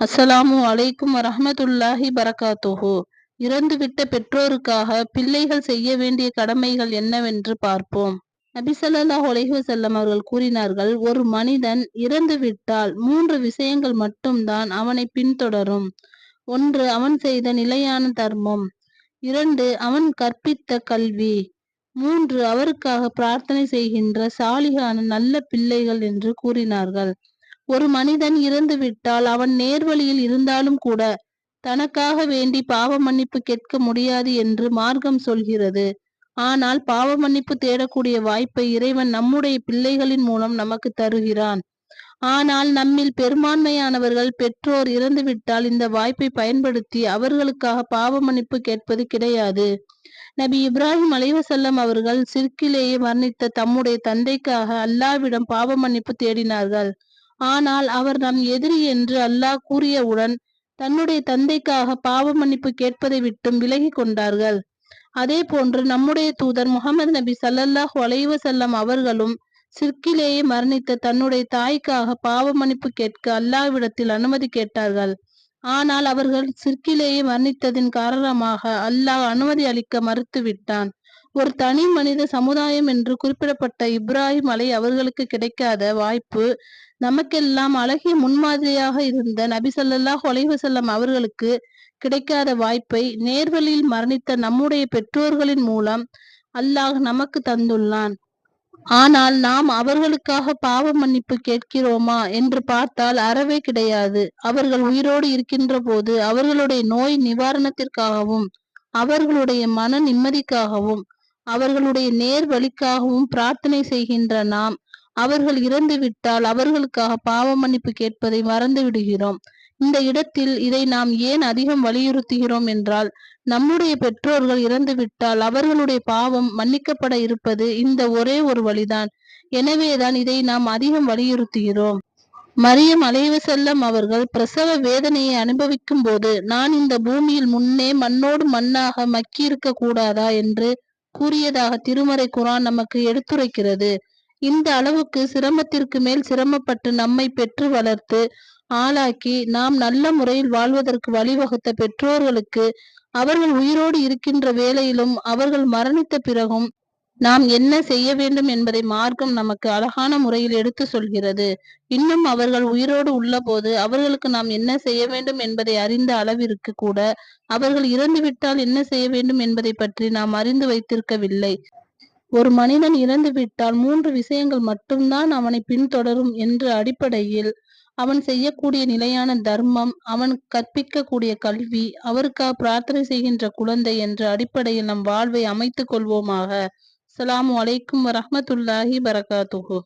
அஸ்ஸலாமு அலைக்கும் வரஹ்மத்துல்லாஹி பரகாத்துஹு. இறந்துவிட்ட பெற்றோருக்காக பிள்ளைகள் செய்ய வேண்டிய கடமைகள் என்னவென்று பார்ப்போம். நபி ஸல்லல்லாஹு அலைஹி வஸல்லம் அவர்கள் கூறினார்கள், ஒரு மனிதன் இறந்துவிட்டால் 3 விஷயங்கள் மட்டும்தான் அவனை பின்தொடரும். 1. அவன் செய்த நிலையான தர்மம். 2. அவன் கற்பித்த கல்வி. 3. அவருக்காக பிரார்த்தனை செய்கின்ற சாலிகான நல்ல பிள்ளைகள் என்று கூறினார்கள். ஒரு மனிதன் இறந்துவிட்டால் அவன் நேர்வழியில் இருந்தாலும் கூட தனக்காக வேண்டி பாவ மன்னிப்பு கேட்க முடியாது என்று மார்க்கம் சொல்கிறது. ஆனால் பாவ மன்னிப்பு தேடக்கூடிய வாய்ப்பை இறைவன் நம்முடைய பிள்ளைகளின் மூலம் நமக்கு தருகிறான். ஆனால் நம்மில் பெரும்பான்மையானவர்கள் பெற்றோர் இறந்துவிட்டால் இந்த வாய்ப்பை பயன்படுத்தி அவர்களுக்காக பாவ மன்னிப்பு கேட்பது கிடையாது. நபி இப்ராஹிம் அலைஹிஸ்ஸலாம் அவர்கள் சிற்கிலேயே மரணித்த தம்முடைய தந்தைக்காக அல்லாஹ்விடம் பாவ மன்னிப்பு தேடினார்கள். ஆனால் அவர் நம் எதிரி என்று அல்லாஹ் கூறியவுடன் தன்னுடைய தந்தைக்காக பாவ மன்னிப்பு கேட்பதை விட்டும் விலகி கொண்டார்கள். அதே போன்று நம்முடைய தூதர் முகமது நபி ஸல்லல்லாஹு அலைஹி வஸல்லம் அவர்களும் சிற்கிலேயே மரணித்த தன்னுடைய தாய்க்காக பாவ மன்னிப்பு கேட்க அல்லாஹ்விடத்தில் அனுமதி கேட்டார்கள். ஆனால் அவர்கள் சிற்கிலேயே மரணித்ததின் காரணமாக அல்லாஹ் அனுமதி அளிக்க மறுத்துவிட்டான். ஒரு தனி மனித சமுதாயம் என்று குறிப்பிடப்பட்ட இப்ராஹிம் அவர்களுக்கு கிடைக்காத வாய்ப்பு நமக்கெல்லாம் அழகிய முன்மாதிரியாக இருந்த நபி ஸல்லல்லாஹு அலைஹி வஸல்லம் அவர்களுக்கு கிடைக்காத வாய்ப்பை நேர்வழியில் மரணித்த நம்முடைய பெற்றோர்களின் மூலம் அல்லாஹ் நமக்கு தந்துள்ளான். ஆனால் நாம் அவர்களுக்காக பாவ மன்னிப்பு கேட்கிறோமா என்று பார்த்தால் அறவே கிடையாது. அவர்கள் உயிரோடு இருக்கின்ற போது அவர்களுடைய நோய் நிவாரணத்திற்காகவும் அவர்களுடைய மன நிம்மதிக்காகவும் அவர்களுடைய நேர் வழிக்காகவும் பிரார்த்தனை செய்கின்ற நாம் அவர்கள் இறந்துவிட்டால் அவர்களுக்காக பாவ மன்னிப்பு கேட்பதை மறந்து விடுகிறோம். இந்த இடத்தில் இதை நாம் ஏன் அதிகம் வலியுறுத்துகிறோம் என்றால், நம்முடைய பெற்றோர்கள் இறந்துவிட்டால் அவர்களுடைய பாவம் மன்னிக்கப்பட இருப்பது இந்த ஒரே ஒரு வழிதான். எனவேதான் இதை நாம் அதிகம் வலியுறுத்துகிறோம். மரியம் அலைஹிஸ்ஸலாம் அவர்கள் பிரசவ வேதனையை அனுபவிக்கும் போது, நான் இந்த பூமியில் முன்னே மண்ணோடு மண்ணாக மக்கியிருக்க கூடாதா என்று கூறியதாக திருமறை குர்ஆன் நமக்கு எடுத்துரைக்கிறது. இந்த அளவுக்கு சிரமத்திற்கு மேல் சிரமப்பட்டு நம்மை பெற்று வளர்த்து ஆளாக்கி நாம் நல்ல முறையில் வாழ்வதற்கு வழிவகுத்த பெற்றோர்களுக்கு அவர்கள் உயிரோடு இருக்கின்ற வேளையிலும் அவர்கள் மரணித்த பிறகும் நாம் என்ன செய்ய வேண்டும் என்பதை மார்க்கம் நமக்கு அழகான முறையில் எடுத்து சொல்கிறது. இன்னும் அவர்கள் உயிரோடு உள்ளபோது அவர்களுக்கு நாம் என்ன செய்ய வேண்டும் என்பதை அறிந்த அளவிற்கு கூட அவர்கள் இறந்துவிட்டால் என்ன செய்ய வேண்டும் என்பதை பற்றி நாம் அறிந்து வைத்திருக்கவில்லை. ஒரு மனிதன் இறந்துவிட்டால் 3 விஷயங்கள் மட்டும்தான் அவனை பின்தொடரும் என்ற அடிப்படையில் அவன் செய்யக்கூடிய நிலையான தர்மம், அவன் கற்பிக்கக்கூடிய கல்வி, அவருக்காக பிரார்த்தனை செய்கின்ற குழந்தை என்ற அடிப்படையில் நம் வாழ்வை அமைத்துக் கொள்வோமாக. அஸ்ஸலாமு அலைக்கும் வரஹ்மத்துல்லாஹி பரகாத்துஹு.